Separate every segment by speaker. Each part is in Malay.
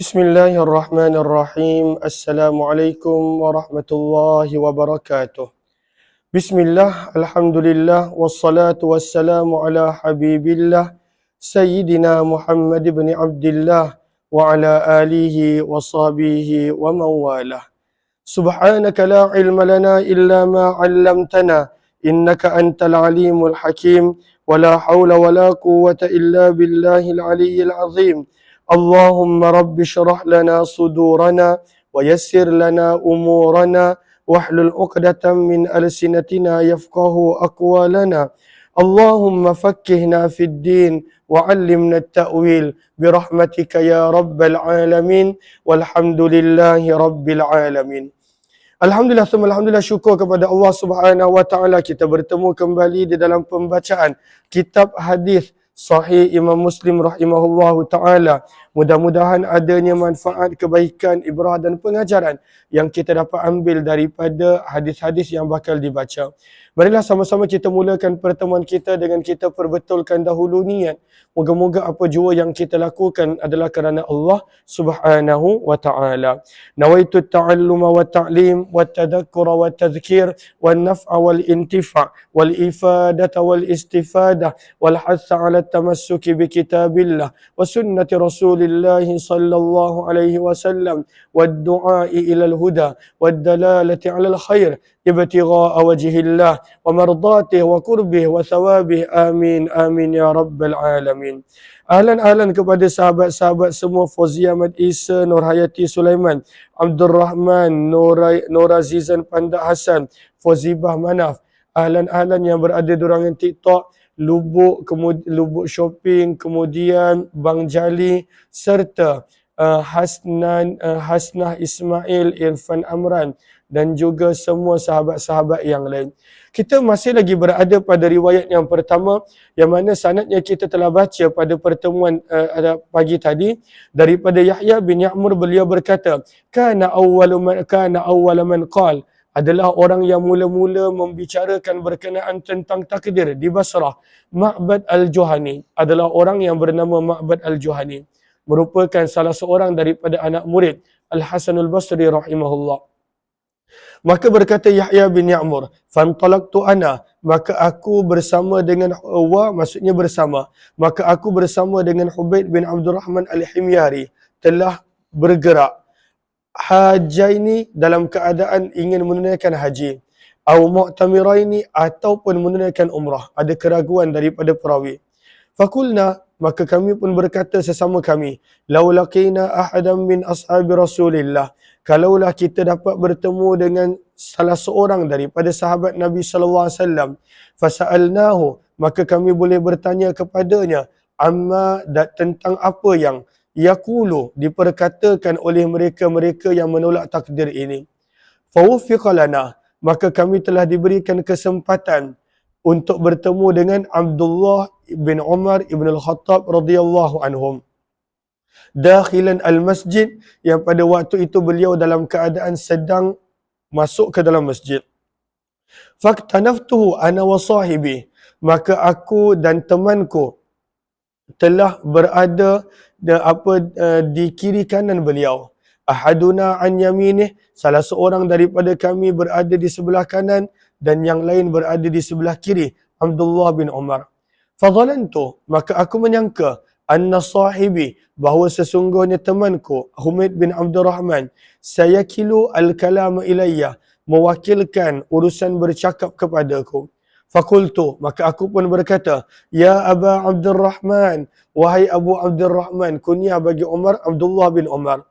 Speaker 1: Bismillahirrahmanirrahim. Assalamualaikum warahmatullahi wabarakatuh. Bismillah, alhamdulillah, wassalatu wassalamu ala habibillah, Sayyidina Muhammad ibn Abdillah, wa ala alihi wa sahbihi wa mawalah. Subhanaka la ilma lana illa ma 'allamtana, innaka antal alimul hakim, wa la hawla wa la quwwata illa billahil aliyyil azim. Allahumma rabbi syrah lana sudurana wa yassir lana umurana wahlul 'uqdatam min alsinatina yafqahu aqwalana. Allahumma fakkihna fid din wa 'allimna at-ta'wil birahmatika ya rabbal alamin walhamdulillahi rabbil alamin. Alhamdulillah, syukur kepada Allah Subhanahu wa taala, kita bertemu kembali di dalam pembacaan kitab hadis Sahih Imam Muslim rahimahullahu taala. Mudah-mudahan adanya manfaat, kebaikan, ibrah dan pengajaran yang kita dapat ambil daripada hadis-hadis yang bakal dibaca. Marilah sama-sama kita mulakan pertemuan kita dengan kita perbetulkan dahulu niat. Moga-moga apa jua yang kita lakukan adalah kerana Allah Subhanahu wa taala. Nawaitu at-ta'alluma wa ta'lim wa tadhakkura wa tadhkir wa naf'a wal intifa' wal ifadata wal istifadah wal hatha 'ala at-tamassuki bi kitabillah wa sunnati Rasulillah sallallahu alaihi wasallam wad du'a'i ila al-huda wad dalalati 'ala al-khair ibtigha'a wajhillah wa mardatihi wa qurbihi wa thawabihi amin amin ya rabbal alamin. Ahlan kepada sahabat-sahabat semua, Fauzia Ahmad Isa, Nur Hayati Sulaiman, Abdul Rahman, Nur Azizan Pandak Hasan, Fauzibah Manaf. Ahlan yang berada di ruangan TikTok, Lubuk, Lubuk Shopping, kemudian Bang Jali serta Hasnah Ismail, Irfan Amran dan juga semua sahabat-sahabat yang lain. Kita masih lagi berada pada riwayat yang pertama, yang mana sanadnya kita telah baca pada pertemuan pagi tadi daripada Yahya bin Ya'mur. Beliau berkata, kana awwala man qala, adalah orang yang mula-mula membicarakan berkenaan tentang takdir di Basrah, Ma'bad al-Juhani, adalah orang yang bernama Ma'bad al-Juhani, merupakan salah seorang daripada anak murid Al-Hasanul Basri rahimahullah. Maka berkata Yahya bin Ya'mur, fantalaqtu ana, maka aku bersama dengan maksudnya bersama, maka aku bersama dengan Hubaid bin Abdurrahman al-Himyari telah bergerak, hajaini, dalam keadaan ingin menunaikan haji, au mu'tamiraini, ataupun menunaikan umrah. Ada keraguan daripada perawi. Fakulna, maka kami pun berkata sesama kami, lau laqina ahadan min ashabi Rasulillah, kalaulah kita dapat bertemu dengan salah seorang daripada sahabat Nabi sallallahu alaihi wasallam, fasa'alnahu, maka kami boleh bertanya kepadanya, amma, tentang apa yang yaqulu, diperkatakan oleh mereka-mereka yang menolak takdir ini. Fawuffiqa lana, maka kami telah diberikan kesempatan untuk bertemu dengan Abdullah bin Umar ibn al-Khattab radhiyallahu anhum dakhilan al-masjid, yang pada waktu itu beliau dalam keadaan sedang masuk ke dalam masjid. Faktanaftuhu ana wa sahibi, maka aku dan temanku telah berada di kiri kanan beliau. Ahaduna an yaminih, salah seorang daripada kami berada di sebelah kanan dan yang lain berada di sebelah kiri Abdullah bin Umar. Fadhalantu, maka aku menyangka, anna sahibi, bahawa sesungguhnya temanku Humaid bin Abdurrahman, sayakilu al-kalama ilayya, mewakilkan urusan bercakap kepadaku. Fakultu, maka aku pun berkata, ya Aba Abdurrahman, wahai Abu Abdurrahman, kunyah bagi Umar Abdullah bin Umar,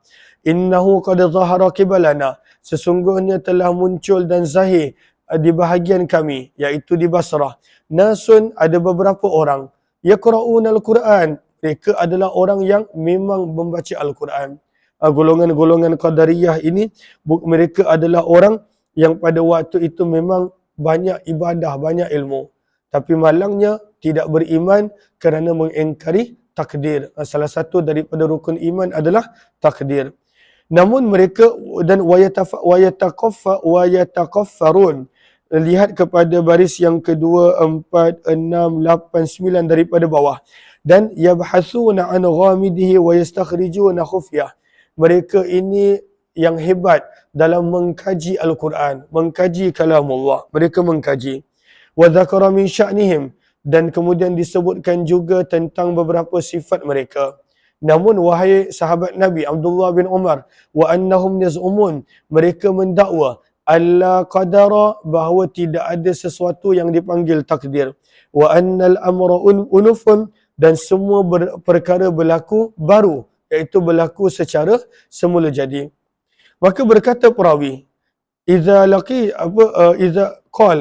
Speaker 1: innahu qad zahara qibalana, sesungguhnya telah muncul dan zahir di bahagian kami, iaitu di Basrah, nasun, ada beberapa orang, yaqra'una al-Quran, mereka adalah orang yang memang membaca Al-Quran. Golongan-golongan Qadariyah ini, mereka adalah orang yang pada waktu itu memang banyak ibadah, banyak ilmu, tapi malangnya tidak beriman kerana mengingkari takdir. Salah satu daripada rukun iman adalah takdir. Namun mereka dan wayataqaffarun, lihat kepada baris yang kedua, 4, 6, 8, 9 daripada bawah, dan yabhathuna an ghamidihi wa yastakhrijuna khufyah, mereka ini yang hebat dalam mengkaji Al-Quran, mengkaji kalamullah. Mereka mengkaji. Wa dzakara min sya'nihim, dan kemudian disebutkan juga tentang beberapa sifat mereka. Namun wahai sahabat Nabi Abdullah bin Umar, wa annahum yaz'umun, mereka mendakwa alla qadara, bahawa tidak ada sesuatu yang dipanggil takdir. Wa annal amra unufun, dan semua perkara berlaku baru, iaitu berlaku secara semula jadi. Maka berkata perawi,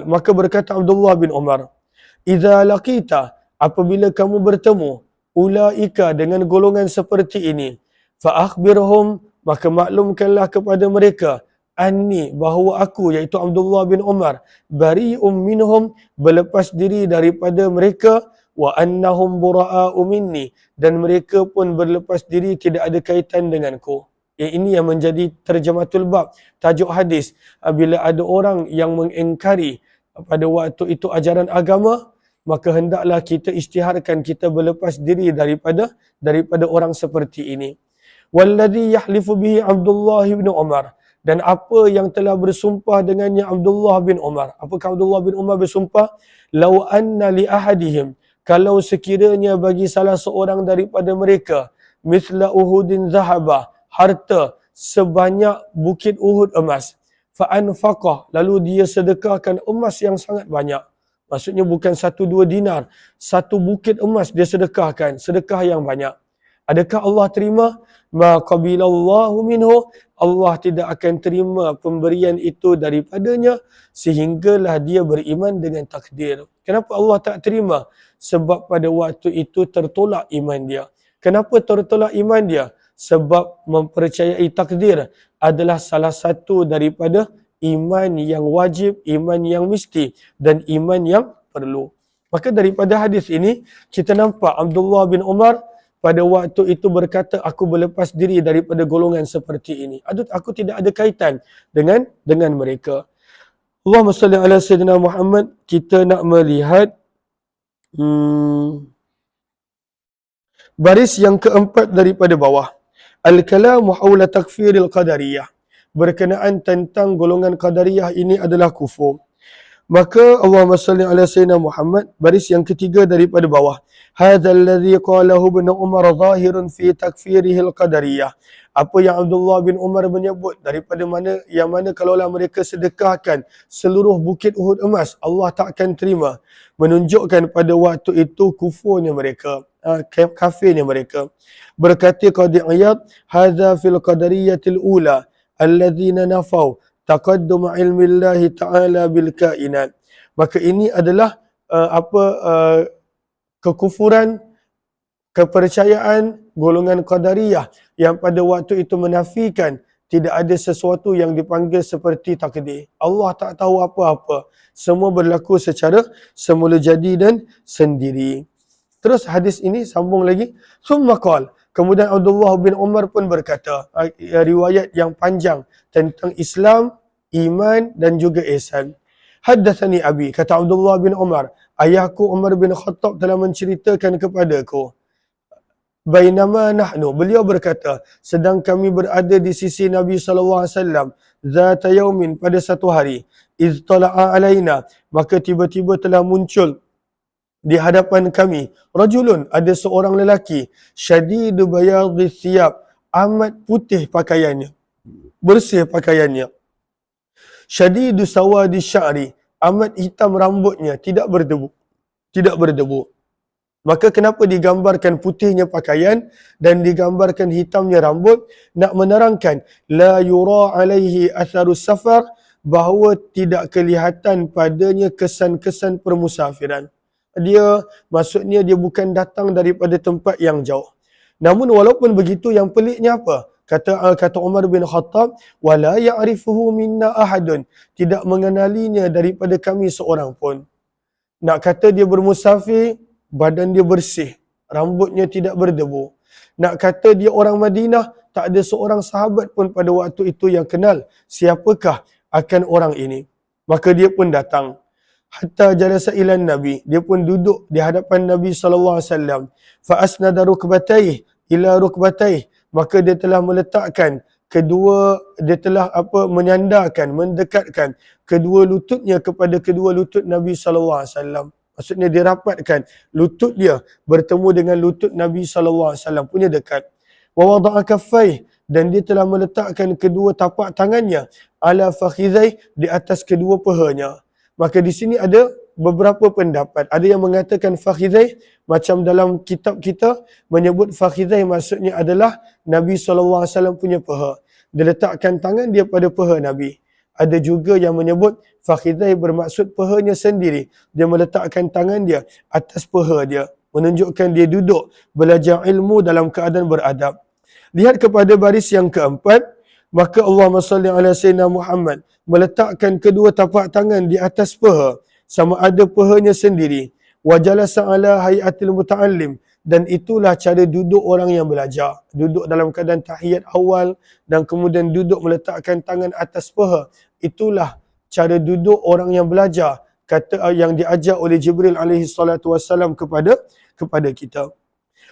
Speaker 1: maka berkata Abdullah bin Umar, idza laqita, apabila kamu bertemu ulaika, dengan golongan seperti ini, fa akhbirhum, maka maklumkanlah kepada mereka, anni, bahawa aku, iaitu Abdullah bin Umar, bari'um minhum, berlepas diri daripada mereka, wa annahum bura'a'u minni, dan mereka pun berlepas diri, tidak ada kaitan denganku. Ini yang menjadi terjematul bab, tajuk hadis. Bila ada orang yang mengingkari pada waktu itu ajaran agama, maka hendaklah kita isytiharkan, kita berlepas diri daripada orang seperti ini. Walladhi yahlifu bihi Abdullah bin Umar, dan apa yang telah bersumpah dengannya Abdullah bin Umar. Apakah Abdullah bin Umar bersumpah? Lau anna li ahadihim, kalau sekiranya bagi salah seorang daripada mereka, mithla Uhudin zahaba, harta sebanyak bukit Uhud emas, fa'anfaqah, lalu dia sedekahkan emas yang sangat banyak. Maksudnya bukan 1-2 dinar, 1 bukit emas dia sedekahkan, sedekah yang banyak. Adakah Allah terima? Ma qabilallahu minhu, Allah tidak akan terima pemberian itu daripadanya, sehinggalah dia beriman dengan takdir. Kenapa Allah tak terima? Sebab pada waktu itu tertolak iman dia. Kenapa tertolak iman dia? Sebab mempercayai takdir adalah salah satu daripada iman yang wajib, iman yang mesti, dan iman yang perlu. Maka daripada hadis ini, kita nampak Abdullah bin Umar pada waktu itu berkata, aku berlepas diri daripada golongan seperti ini. Aku tidak ada kaitan dengan mereka. Allahumma salli ala Sayyidina Muhammad. Kita nak melihat baris yang keempat daripada bawah. Al-kalamu hawla takfiril qadariyah. Berkenaan tentang golongan qadariyah ini adalah kufur. Maka Allahumma salli ala Sayyidina Muhammad, baris yang ketiga daripada bawah. Hadha alladhi qalahu ibn Umar zahirun fi takfirihil qadariyah. Apa yang Abdullah bin Umar menyebut, daripada mana kalaulah mereka sedekahkan seluruh bukit Uhud emas, Allah tak akan terima. Menunjukkan pada waktu itu kufurnya mereka, kafirnya mereka. Berkata Qadi Iyad, hadza fil qadariyatil ula alladzina nafau taqaddum ilmi Allah taala bil kainat. Maka ini adalah kekufuran kepercayaan golongan qadariyah yang pada waktu itu menafikan tidak ada sesuatu yang dipanggil seperti takdir. Allah tak tahu apa-apa. Semua berlaku secara semula jadi dan sendiri. Terus hadis ini sambung lagi. Summa qala, kemudian Abdullah bin Umar pun berkata, riwayat yang panjang tentang Islam, iman dan juga ihsan. Haddatsani abi, kata Abdullah bin Umar, ayahku Umar bin Khattab telah menceritakan kepadaku. Bainama nahnu, beliau berkata, sedang kami berada di sisi Nabi SAW, zata yaumin, pada satu hari, iz tala'a alaina, maka tiba-tiba telah muncul di hadapan kami, rajulun, ada seorang lelaki, syadidu bayadhi thiyab, amat putih pakaiannya, bersih pakaiannya, syadidu sawadi sya'ri, amat hitam rambutnya, tidak berdebu. Maka kenapa digambarkan putihnya pakaian dan digambarkan hitamnya rambut? Nak menerangkan la yura alaihi atharus safar, bahawa tidak kelihatan padanya kesan-kesan permusafiran. Maksudnya dia bukan datang daripada tempat yang jauh. Namun walaupun begitu, yang peliknya apa? Kata Umar bin Khattab, wala ya'rifuhu minna ahadun, tidak mengenalinya daripada kami seorang pun. Nak kata dia bermusafir, badan dia bersih, rambutnya tidak berdebu. Nak kata dia orang Madinah, tak ada seorang sahabat pun pada waktu itu yang kenal siapakah akan orang ini. Maka dia pun datang. Hatta jalasa ilan Nabi, dia pun duduk di hadapan Nabi SAW. Fa asnada rukbataih ila rukbataih, maka dia telah meletakkan dia telah menyandarkan, mendekatkan kedua lututnya kepada kedua lutut Nabi SAW. Maksudnya dia rapatkan lutut dia bertemu dengan lutut Nabi SAW, punya dekat. Wa wada'a kaffai, dan dia telah meletakkan kedua tapak tangannya ala fakhidhai, di atas kedua pahanya. Maka di sini ada beberapa pendapat. Ada yang mengatakan fakhidhai, macam dalam kitab kita menyebut fakhidhai maksudnya adalah Nabi SAW punya paha. Dia letakkan tangan dia pada paha Nabi. Ada juga yang menyebut fakhidhai bermaksud pahanya sendiri. Dia meletakkan tangan dia atas paha dia, menunjukkan dia duduk belajar ilmu dalam keadaan beradab. Lihat kepada baris yang keempat, maka Allahumma salli ala Sayyidina Muhammad meletakkan kedua tapak tangan di atas paha, sama ada pahanya sendiri. Wa jalasa ala hayatil muta'allim, dan itulah cara duduk orang yang belajar. Duduk dalam keadaan tahiyat awal dan kemudian duduk meletakkan tangan atas paha. Itulah cara duduk orang yang belajar, kata yang diajar oleh Jibril alaihi salatu wassalam kepada kita.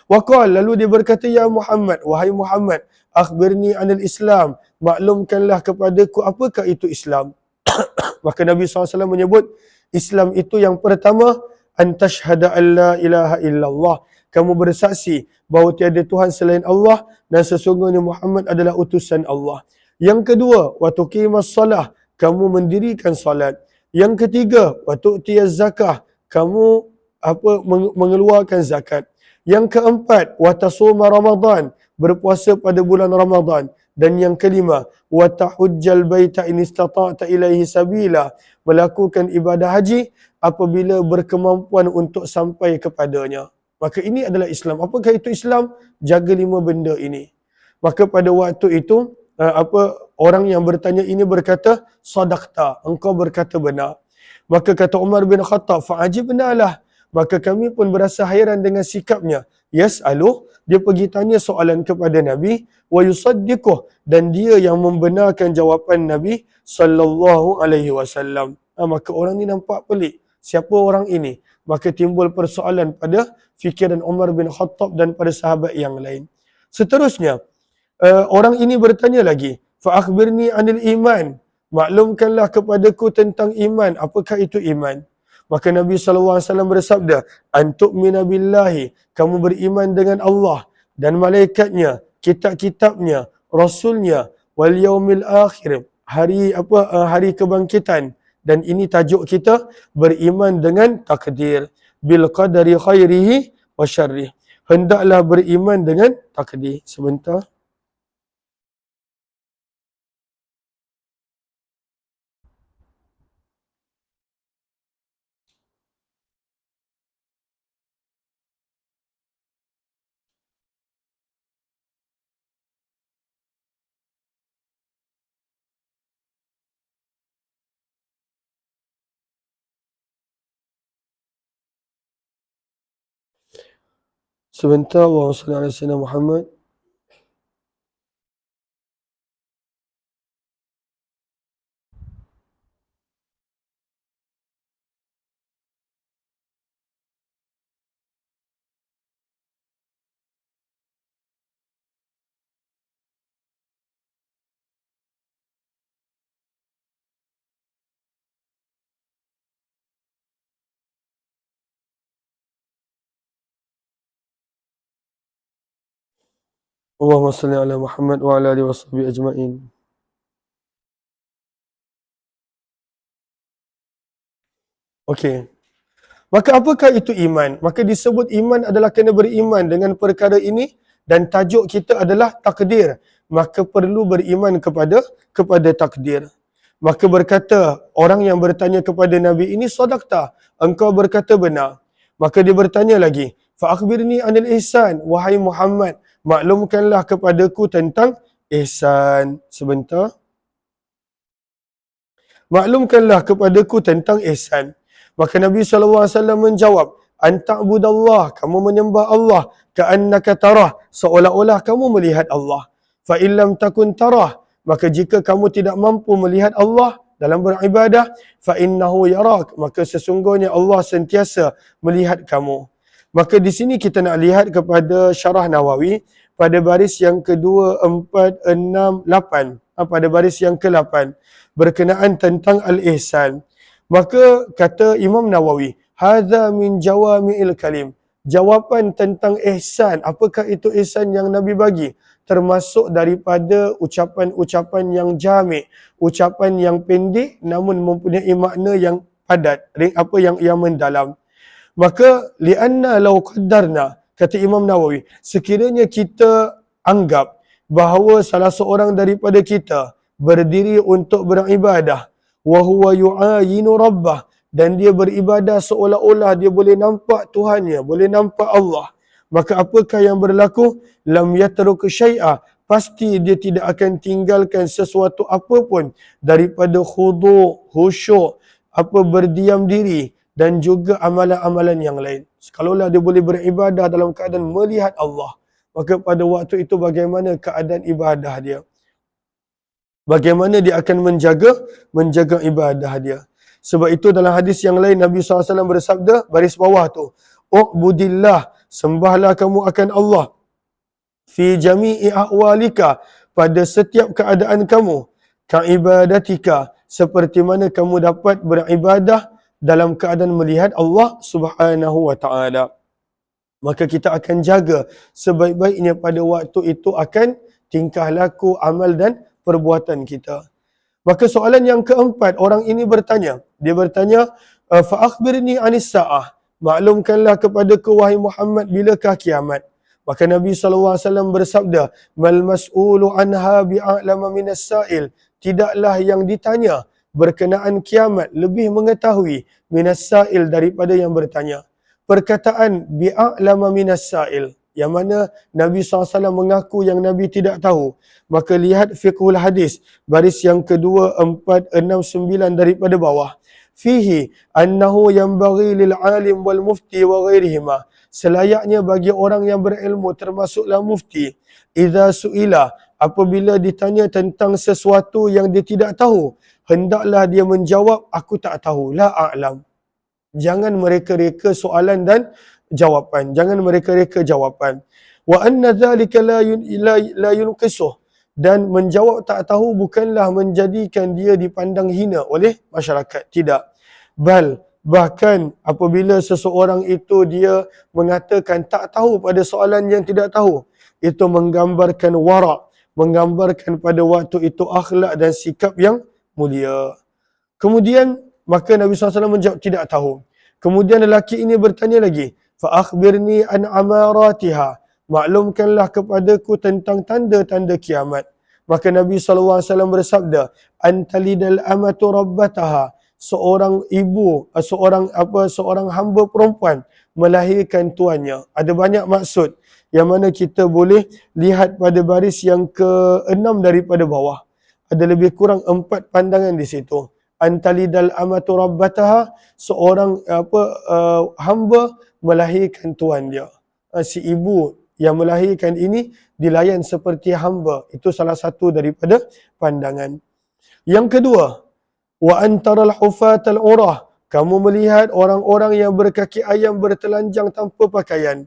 Speaker 1: Waqal, lalu dia berkata, ya Muhammad, wahai Muhammad, akhbirni anil Islam, maklumkanlah kepadaku apakah itu Islam. Maka Nabi SAW menyebut, Islam itu yang pertama, antashhada an la ilaha illallah, kamu bersaksi bahawa tiada Tuhan selain Allah dan sesungguhnya Muhammad adalah utusan Allah. Yang kedua, wa tuqimas salah, kamu mendirikan salat. Yang ketiga, wa tu'tiyaz zakah, kamu mengeluarkan zakat. Yang keempat, wa tasuma Ramadan, berpuasa pada bulan Ramadan. Dan yang kelima, wa tahujjal baita in istata'ta ilaihi sabila, melakukan ibadah haji apabila berkemampuan untuk sampai kepadanya. Maka ini adalah Islam. Apakah itu Islam? Jaga 5 benda ini. Maka pada waktu itu orang yang bertanya ini berkata, sadaqta, engkau berkata benar. Maka kata Umar bin Khattab, fa'ajibnalah, maka kami pun berasa hairan dengan sikapnya. Yas'aluh, dia pergi tanya soalan kepada Nabi, wa yusaddiquh, dan dia yang membenarkan jawapan Nabi sallallahu alaihi wasallam. Maka orang ni nampak pelik. Siapa orang ini? Maka timbul persoalan pada fikiran Umar bin Khattab dan pada sahabat yang lain. Seterusnya, orang ini bertanya lagi, fa akhbirni anil iman, maklumkanlah kepadaku tentang iman, apakah itu iman? Maka Nabi SAW bersabda, antu'mina billahi, kamu beriman dengan Allah dan malaikatnya, kitab-kitabnya, rasulnya, wal yaumil akhir, hari kebangkitan. Dan ini tajuk kita, beriman dengan takdir, bil qadari khairihi wa syarrih. Hendaklah beriman dengan takdir. Sebentar. Sebentar, Allahumma salli ala Sayyidina Muhammad. Allahumma salli ala Muhammad wa ala alihi wa sahbihi ajma'in. Okey. Maka apakah itu iman? Maka disebut iman adalah kena beriman dengan perkara ini, dan tajuk kita adalah takdir. Maka perlu beriman kepada takdir. Maka berkata orang yang bertanya kepada Nabi ini, sadaqta, engkau berkata benar. Maka dia bertanya lagi, fa akhbirni anil ihsan, wahai Muhammad, maklumkanlah kepadaku tentang ihsan. Sebentar. Maklumkanlah kepadaku tentang ihsan. Maka Nabi SAW menjawab, anta'budallah, kamu menyembah Allah, ka'annaka tarah, seolah-olah kamu melihat Allah. Fa'illam takun tarah, maka jika kamu tidak mampu melihat Allah dalam beribadah, fa'innahu yarak, maka sesungguhnya Allah sentiasa melihat kamu. Maka di sini kita nak lihat kepada syarah Nawawi pada baris yang kedua, 4, 6, 8. Pada baris yang ke-8 berkenaan tentang al-ihsan. Maka kata Imam Nawawi, hadza min jawami'il kalim. Jawapan tentang ihsan, apakah itu ihsan yang Nabi bagi? Termasuk daripada ucapan-ucapan yang jami', ucapan yang pendek namun mempunyai makna yang padat, yang mendalam. Maka lianna law qaddarna, kata Imam Nawawi, sekiranya kita anggap bahawa salah seorang daripada kita berdiri untuk beribadah, wa huwa yu'ayinu rabbah, dan dia beribadah seolah-olah dia boleh nampak Tuhannya, boleh nampak Allah, maka apakah yang berlaku? Lam yatruk syai'a, pasti dia tidak akan tinggalkan sesuatu apapun daripada khudu', khusyuk, berdiam diri, dan juga amalan-amalan yang lain. Kalaulah dia boleh beribadah dalam keadaan melihat Allah, maka pada waktu itu bagaimana keadaan ibadah dia? Bagaimana dia akan menjaga ibadah dia? Sebab itu dalam hadis yang lain Nabi SAW bersabda, baris bawah tu, u'budillah, sembahlah kamu akan Allah, fi jami'i ahwalika, pada setiap keadaan kamu, ka'ibadatika, seperti mana kamu dapat beribadah dalam keadaan melihat Allah Subhanahu wa ta'ala. Maka kita akan jaga sebaik-baiknya pada waktu itu akan tingkah laku, amal dan perbuatan kita. Maka soalan yang keempat, orang ini bertanya. Dia bertanya, fa'akhbirni anis sa'ah. Maklumkanlah kepadaku wahai Muhammad, bilakah kiamat? Maka Nabi SAW bersabda, mal mas'ulu anha bi'a'lama minas sa'il. Tidaklah yang ditanya berkenaan kiamat lebih mengetahui minas sa'il daripada yang bertanya. Perkataan bi'a'lama minas sa'il, yang mana Nabi SAW mengaku yang Nabi tidak tahu. Maka lihat fiqhul hadis, baris yang kedua, 4, 6, 9 daripada bawah. Fihi annahu yanbaghi lil alim wal mufti wa ghairihima. Selayaknya bagi orang yang berilmu termasuklah mufti, idza suila, apabila ditanya tentang sesuatu yang dia tidak tahu, hendaklah dia menjawab, aku tak tahu, la a'lam. Jangan mereka-reka soalan dan jawapan. Jangan mereka-reka jawapan. Wa anna dhalika la yunqisuh. Dan menjawab tak tahu bukanlah menjadikan dia dipandang hina oleh masyarakat. Tidak. Bahkan apabila seseorang itu dia mengatakan tak tahu pada soalan yang tidak tahu, itu menggambarkan wara', menggambarkan pada waktu itu akhlak dan sikap yang mulia. Kemudian maka Nabi SAW menjawab tidak tahu. Kemudian lelaki ini bertanya lagi, fa'akhbirni an amaratiha. Maklumkanlah kepadaku tentang tanda-tanda kiamat. Maka Nabi SAW bersabda, antalidal amatu rabbataha. Seorang ibu, seorang hamba perempuan melahirkan tuannya. Ada banyak maksud yang mana kita boleh lihat pada baris yang ke-6 daripada bawah. Ada lebih kurang 4 pandangan di situ. Antalidal amatu rabbataha, seorang hamba melahirkan tuan dia. Si ibu yang melahirkan ini dilayan seperti hamba. Itu salah satu daripada pandangan. Yang kedua, wa antaral hufatal urah, kamu melihat orang-orang yang berkaki ayam bertelanjang tanpa pakaian.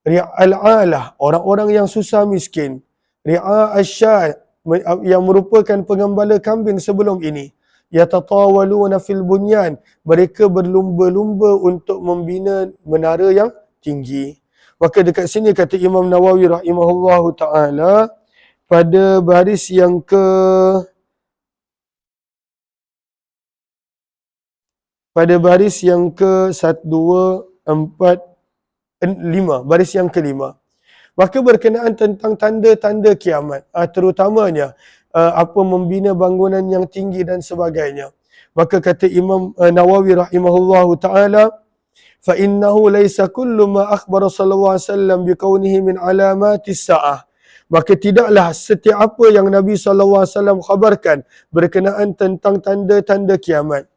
Speaker 1: Ri'al alah, orang-orang yang susah miskin. Ri'a asyad, yang merupakan pengembala kambing sebelum ini. Yatatawaluna fil bunyan, mereka berlumba-lumba untuk membina menara yang tinggi. Maka dekat sini kata Imam Nawawi rahimahullahu ta'ala, pada baris yang ke-5, baris yang ke-5. Maka berkenaan tentang tanda-tanda kiamat, terutamanya membina bangunan yang tinggi dan sebagainya. Maka kata Imam Nawawi rahimahullahu ta'ala, fa innahu laysa kullu ma akhbara sallallahu alaihi wasallam biqaunihi min alamatis sa'ah. Maka tidaklah setiap apa yang Nabi SAW khabarkan berkenaan tentang tanda-tanda kiamat,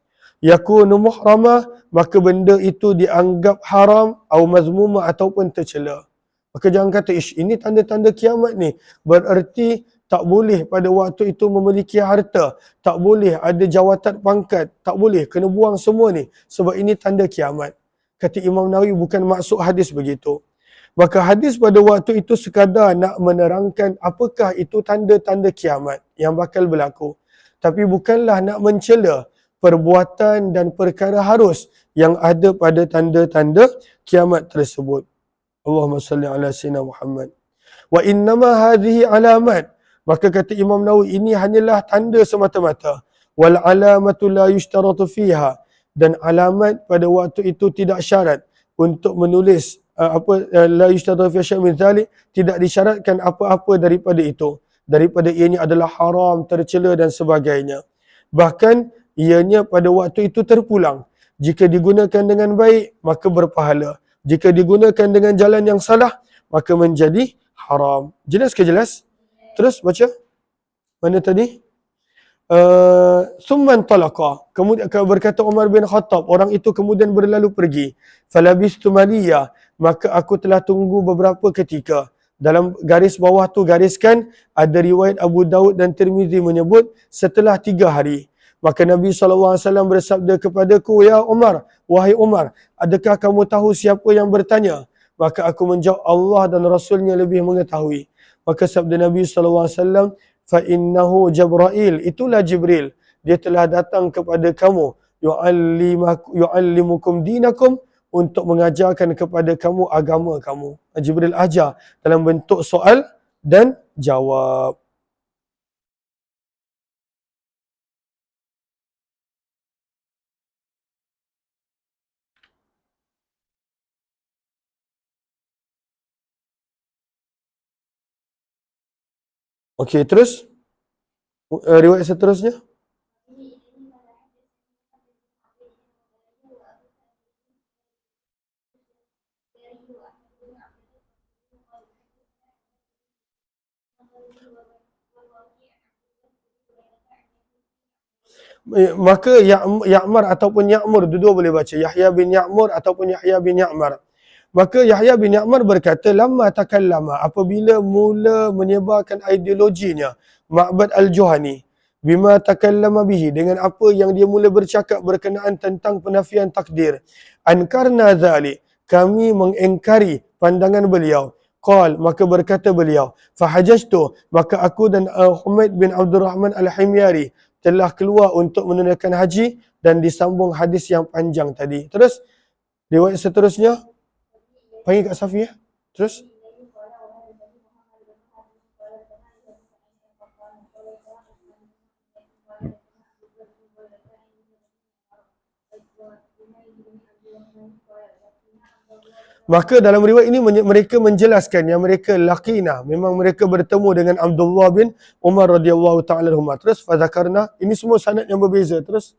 Speaker 1: yakunu muhramah, maka benda itu dianggap haram, atau mazmumah, ataupun tercela. Maka jangan kata, ini tanda-tanda kiamat ni, bererti tak boleh pada waktu itu memiliki harta, tak boleh ada jawatan pangkat, tak boleh, kena buang semua ni, sebab ini tanda kiamat. Kata Imam Nawawi, bukan maksud hadis begitu. Maka hadis pada waktu itu sekadar nak menerangkan apakah itu tanda-tanda kiamat yang bakal berlaku. Tapi bukanlah nak mencela perbuatan dan perkara harus yang ada pada tanda-tanda kiamat tersebut. Allahumma salli ala sayyidina Muhammad. Wa innama hadhihi alamat. Maka kata Imam Nawawi, ini hanyalah tanda semata-mata. Wal alamatu la yushtaratu fiha. Dan alamat pada waktu itu tidak syarat untuk menulis la yushtaratu fiha syai' min dzalik, tidak disyaratkan apa-apa daripada itu. Daripada ianya adalah haram, tercela dan sebagainya. Bahkan ianya pada waktu itu terpulang. Jika digunakan dengan baik, maka berpahala. Jika digunakan dengan jalan yang salah, maka menjadi haram. Jelas ke jelas? Terus baca. Mana tadi? Summan talaqa. Kemudian berkata Umar bin Khattab, orang itu kemudian berlalu pergi. Falabistu maliya. Maka aku telah tunggu beberapa ketika. Dalam garis bawah tu gariskan, ada riwayat Abu Daud dan Tirmizi menyebut setelah 3 hari. Maka Nabi SAW bersabda kepadaku, ya Umar, wahai Umar, adakah kamu tahu siapa yang bertanya? Maka aku menjawab, Allah dan Rasulnya lebih mengetahui. Maka sabda Nabi SAW, فَإِنَّهُ Jibril, itulah Jibril. Dia telah datang kepada kamu, yu'allimukum dinakum, untuk mengajarkan kepada kamu agama kamu. Jibril ajar dalam bentuk soal dan jawab. Okey, terus riwayat seterusnya. Maka Ya'mar ataupun Ya'mur, dua-dua boleh baca. Yahya bin Ya'mur ataupun Yahya bin Ya'mar. Maka Yahya bin Ya'mar berkata, lamma takallama, apabila mula menyebarkan ideologinya, Ma'bad al-Juhani, bima takallama bihi, dengan apa yang dia mula bercakap berkenaan tentang penafian takdir. Ankarna dhalik, kami mengingkari pandangan beliau. Qal, maka berkata beliau, fahajajtu, maka aku dan Humaid bin Abdul Rahman al-Himyari telah keluar untuk menunaikan haji, dan disambung hadis yang panjang tadi. Terus, riwayat seterusnya, panggil Kak Safi ya. Terus, maka dalam riwayat ini mereka menjelaskan yang mereka laqina, memang mereka bertemu dengan Abdullah bin Umar radhiyallahu taala anhuma. Terus fazakarna, ini semua sanad yang berbeza. Terus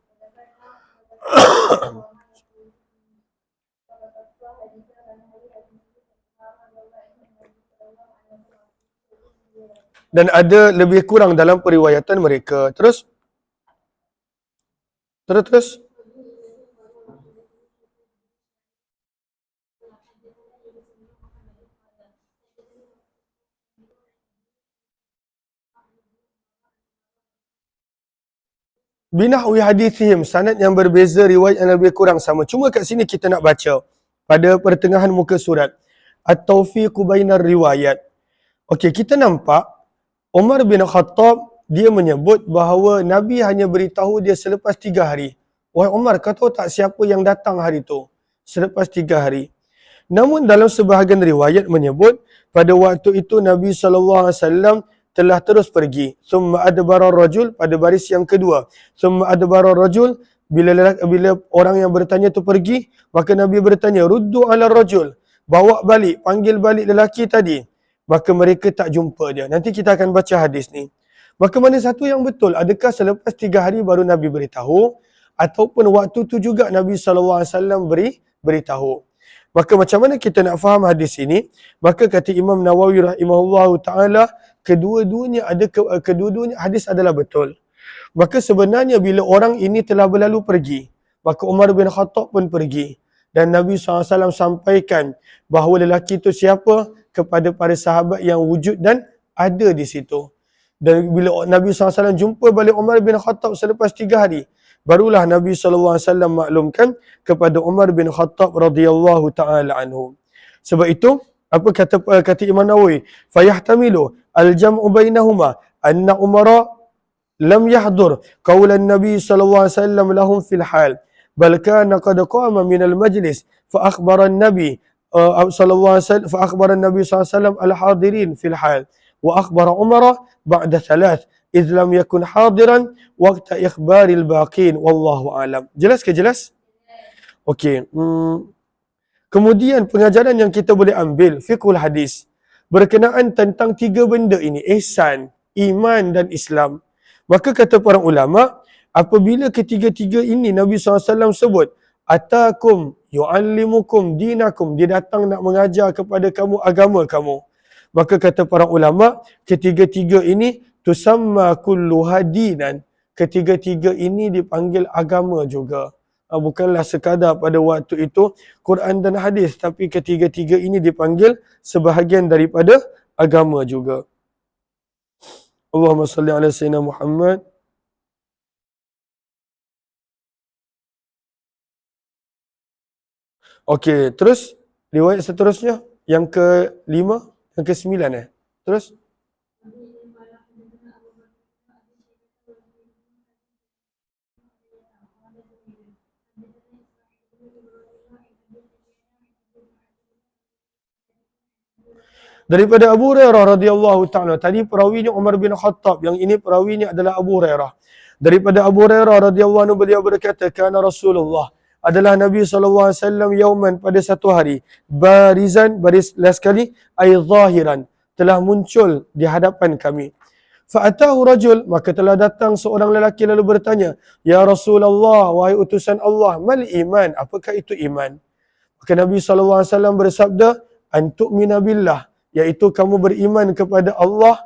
Speaker 1: dan ada lebih kurang dalam periwayatan mereka. Terus binahwi hadithihim, sanad yang berbeza, riwayat yang lebih kurang sama. Cuma kat sini kita nak baca pada pertengahan muka surat, at-taufiqu bainar riwayat. Okey, kita nampak Umar bin Khattab dia menyebut bahawa Nabi hanya beritahu dia selepas 3 hari. Wahai Umar, kau tahu tak siapa yang datang hari itu? Selepas 3 hari. Namun dalam sebahagian riwayat menyebut pada waktu itu Nabi SAW telah terus pergi. Summa adbara rajul, pada baris yang kedua. Summa adbara rajul, bila orang yang bertanya tu pergi, maka Nabi bertanya, ruddu ala rajul, bawa balik, panggil balik lelaki tadi. Maka mereka tak jumpa dia. Nanti kita akan baca hadis ni. Maka mana satu yang betul? Adakah selepas 3 hari baru Nabi beritahu, ataupun waktu tu juga Nabi SAW beritahu? Maka macam mana kita nak faham hadis ini? Maka kata Imam Nawawi rahimahullahu taala, kedua-duanya hadis adalah betul. Maka sebenarnya bila orang ini telah berlalu pergi, maka Umar bin Khattab pun pergi, dan Nabi SAW sampaikan bahawa lelaki itu siapa kepada para sahabat yang wujud dan ada di situ. Dan bila Nabi SAW jumpa balik Umar bin Khattab selepas 3 hari, barulah Nabi SAW maklumkan kepada Umar bin Khattab radhiyallahu ta'ala anhu. Sebab itu, Apa kata Imam Nawawi? Fayahtamilu al-jam'u bainahuma anna umara lam yahdur qawlan Nabi sallallahu alaihi wasallam lahum fil hal bal kana qad qama min al-majlis fa akhbara an-nabi sallallahu alaihi wasallam fa akhbara an-nabi sallallahu alaihi wasallam al-hadirin fil hal wa akhbara Umar ba'da thalath idh lam yakun hadiran waqta ikhbaril baqin wallahu alam. Jelas ke jelas? Okey. Kemudian pengajaran yang kita boleh ambil fiqhul hadis berkenaan tentang tiga benda ini, ihsan, iman dan Islam. Maka kata para ulama, apabila ketiga-tiga ini Nabi SAW sebut, atakum yu'allimukum dinakum, dia datang nak mengajar kepada kamu agama kamu. Maka kata para ulama, ketiga-tiga ini tusamma kulluha dinan. Ketiga-tiga ini dipanggil agama juga. Bukanlah sekadar pada waktu itu Quran dan hadis, tapi ketiga-tiga ini dipanggil sebahagian daripada agama juga. Allahumma salli ala sayyidina Muhammad. Okey, terus riwayat seterusnya yang ke-5, yang ke-9 Terus daripada Abu Hurairah radhiyallahu ta'ala. Tadi perawinya Umar bin Khattab, yang ini perawinya adalah Abu Hurairah. Daripada Abu Hurairah radhiyallahu anhu beliau berkata, kana Rasulullah, adalah Nabi SAW yauman, pada satu hari, barizan, baris sekali, ay zahiran, telah muncul di hadapan kami. Fa'atahu rajul, maka telah datang seorang lelaki lalu bertanya, ya Rasulullah, wahai utusan Allah, mal iman, apakah itu iman? Maka Nabi SAW bersabda, an tu'mina billah, iaitu kamu beriman kepada Allah.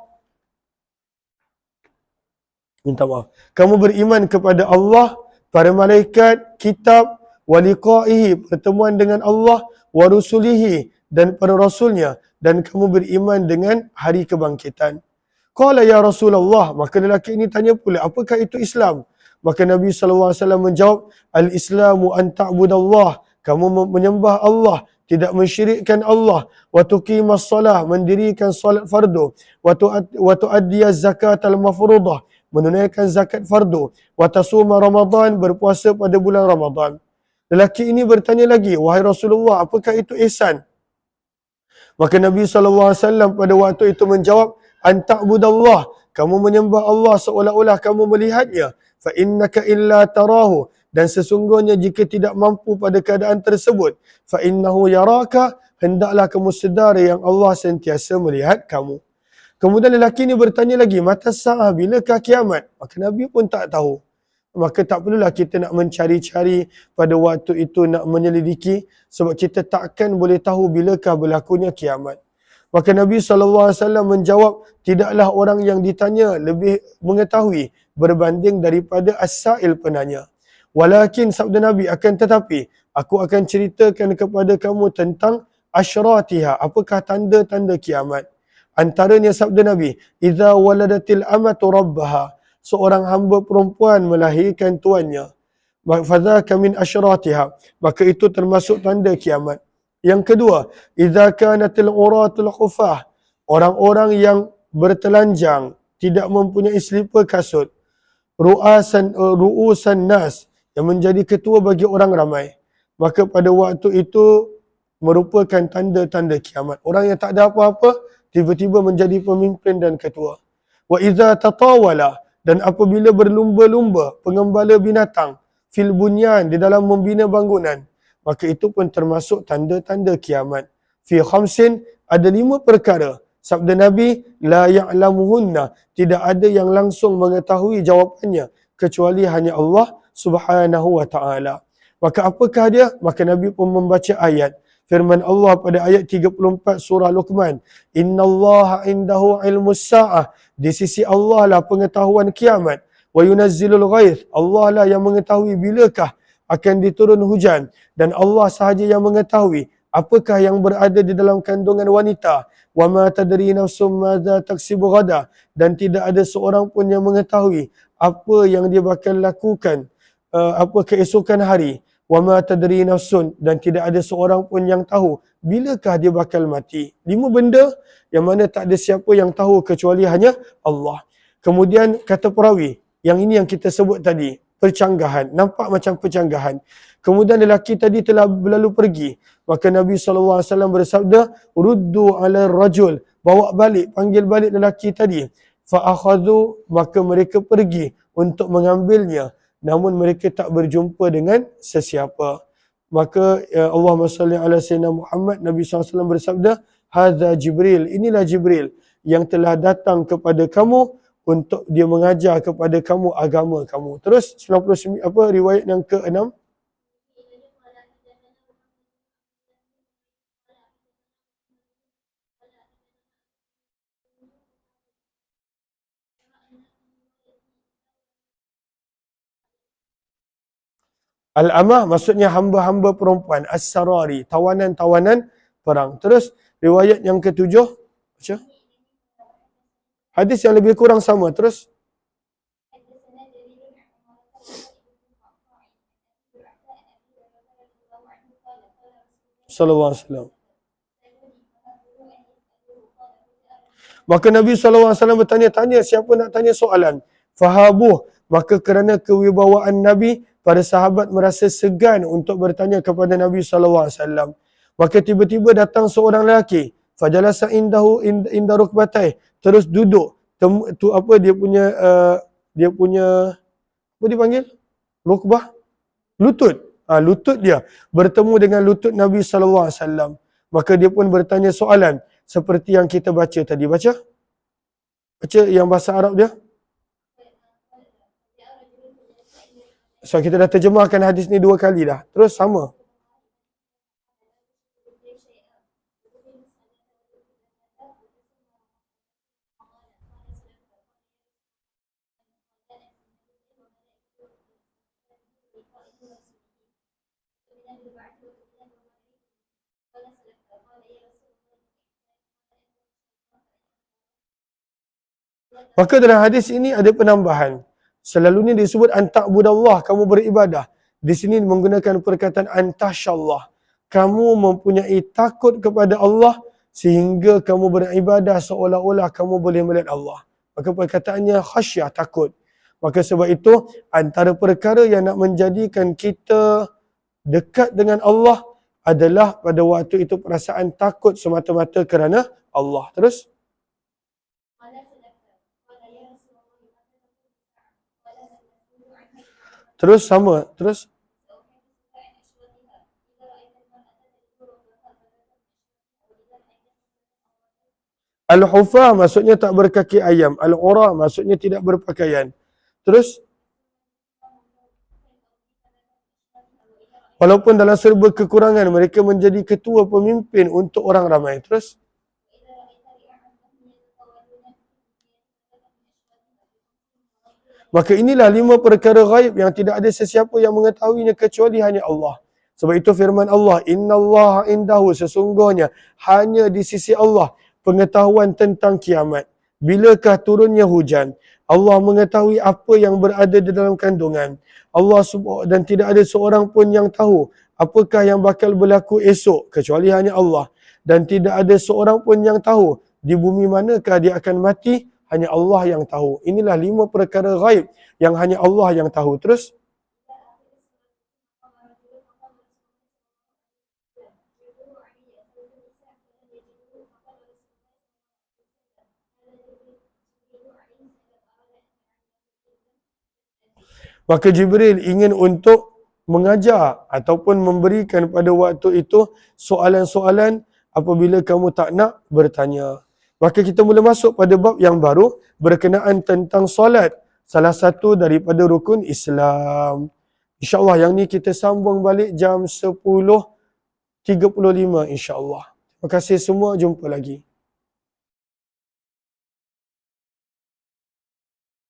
Speaker 1: Minta maaf. Kamu beriman kepada Allah, para malaikat, kitab, wa liqa'ihi, pertemuan dengan Allah, wa rusulihi, dan para rasulnya, dan kamu beriman dengan hari kebangkitan. Qala ya Rasulullah, maka lelaki ini tanya pula, apakah itu Islam? Maka Nabi SAW menjawab, al-Islamu an ta'budallah, kamu menyembah Allah, tidak mensyirikkan Allah, wa tuqimas salah, mendirikan salat fardu, wa tu'addiyaz zakat al-mafruḍah, menunaikan zakat fardu, wa tasuma Ramadan, berpuasa pada bulan Ramadan. Lelaki ini bertanya lagi, wahai Rasulullah, apakah itu ihsan? Maka Nabi SAW pada waktu itu menjawab, an ta'budallah, kamu menyembah Allah seolah-olah kamu melihatnya, fa innaka illa tarahu, dan sesungguhnya jika tidak mampu pada keadaan tersebut, fa innahu yaraka, hendaklah kamu sedar yang Allah sentiasa melihat kamu. Kemudian lelaki ini bertanya lagi, mata sa'ah, bilakah kiamat? Maka Nabi pun tak tahu. Maka tak perlulah kita nak mencari-cari pada waktu itu, nak menyelidiki, sebab kita takkan boleh tahu bilakah berlakunya kiamat. Maka Nabi SAW menjawab, tidaklah orang yang ditanya lebih mengetahui berbanding daripada as-sa'il penanya. Walakin, sabda Nabi, akan tetapi, aku akan ceritakan kepada kamu tentang asyratiha, apakah tanda-tanda kiamat. Antaranya sabda Nabi, idza waladatil amatu rabbaha, seorang hamba perempuan melahirkan tuannya, fadzaka min asyratiha, maka itu termasuk tanda kiamat. Yang kedua, idza kanatil uratul khufah, orang-orang yang bertelanjang, tidak mempunyai selipar kasut, ru'usan nas, yang menjadi ketua bagi orang ramai, maka pada waktu itu merupakan tanda-tanda kiamat. Orang yang tak ada apa-apa tiba-tiba menjadi pemimpin dan ketua. Wa idza tatawala, dan apabila berlumba-lumba pengembala binatang, fil bunyan, di dalam membina bangunan, maka itu pun termasuk tanda-tanda kiamat. Fi khamsin, ada 5 perkara. Sabda Nabi, la ya'lamuhunna, tidak ada yang langsung mengetahui jawapannya kecuali hanya Allah Subhanahu wa ta'ala. Maka apakah dia? Maka Nabi pun membaca ayat firman Allah pada ayat 34 surah Luqman, innallaha indahu ilmus sa'ah, di sisi Allah lah pengetahuan kiamat, wa yunazzilul ghaith, Allah lah yang mengetahui bilakah akan diturun hujan, dan Allah sahaja yang mengetahui apakah yang berada di dalam kandungan wanita, wa ma tadri nafsum madza taksibu ghada, dan tidak ada seorang pun yang mengetahui apa yang dia bakal lakukan apa keesokan hari, wa ma tadri nafsun, dan tidak ada seorang pun yang tahu bilakah dia bakal mati. 5 benda yang mana tak ada siapa yang tahu kecuali hanya Allah. Kemudian kata perawi, yang ini yang kita sebut tadi, percanggahan, nampak macam percanggahan. Kemudian lelaki tadi telah berlalu pergi, maka Nabi SAW bersabda, ruddu ala rajul, bawa balik, panggil balik lelaki tadi. Fa'akhadhu, maka mereka pergi untuk mengambilnya, namun mereka tak berjumpa dengan sesiapa. Maka Allahumma salli ala sayyidina Muhammad, Nabi SAW bersabda, hadza Jibril, inilah Jibril yang telah datang kepada kamu untuk dia mengajar kepada kamu agama kamu. Terus 99 riwayat yang ke-6. Al-amah maksudnya hamba-hamba perempuan, as-sarari, tawanan-tawanan perang. Terus riwayat yang ke-7. Baca. Hadis yang lebih kurang sama. Terus sallallahu alaihi wasallam. Maka Nabi SAW bertanya-tanya, siapa nak tanya soalan? Fahabuh, maka kerana kewibawaan Nabi, para sahabat merasa segan untuk bertanya kepada Nabi SAW. Maka tiba-tiba datang seorang lelaki, fajalasa indahu inda rukbatai, terus duduk, dia punya apa dipanggil? Rukbah? Lutut. Lutut dia bertemu dengan lutut Nabi SAW. Maka dia pun bertanya soalan seperti yang kita baca tadi. Baca yang bahasa Arab dia. So kita dah terjemahkan hadis ni 2 kali dah. Terus sama. Maka dalam hadis ini ada penambahan. Selalunya disebut anta'budallah, kamu beribadah. Di sini menggunakan perkataan antasyallah. Kamu mempunyai takut kepada Allah sehingga kamu beribadah seolah-olah kamu boleh melihat Allah. Maka perkataannya khasyah, takut. Maka sebab itu antara perkara yang nak menjadikan kita dekat dengan Allah adalah pada waktu itu perasaan takut semata-mata kerana Allah. Terus sama. Terus Al-hufah maksudnya tak berkaki ayam. Al-ura maksudnya tidak berpakaian. Terus walaupun dalam serba kekurangan, mereka menjadi ketua pemimpin untuk orang ramai. Terus maka inilah 5 perkara ghaib yang tidak ada sesiapa yang mengetahuinya kecuali hanya Allah. Sebab itu firman Allah, innallaha indahu, sesungguhnya hanya di sisi Allah pengetahuan tentang kiamat. Bilakah turunnya hujan? Allah mengetahui apa yang berada di dalam kandungan. Dan tidak ada seorang pun yang tahu apakah yang bakal berlaku esok kecuali hanya Allah. Dan tidak ada seorang pun yang tahu di bumi manakah dia akan mati, hanya Allah yang tahu. Inilah 5 perkara ghaib yang hanya Allah yang tahu. Terus maka Jibril ingin untuk mengajar ataupun memberikan pada waktu itu soalan-soalan apabila kamu tak nak bertanya. Maka kita mula masuk pada bab yang baru berkenaan tentang solat, salah satu daripada rukun Islam. InsyaAllah yang ni kita sambung balik jam 10.35 insyaAllah. Terima kasih semua, jumpa lagi.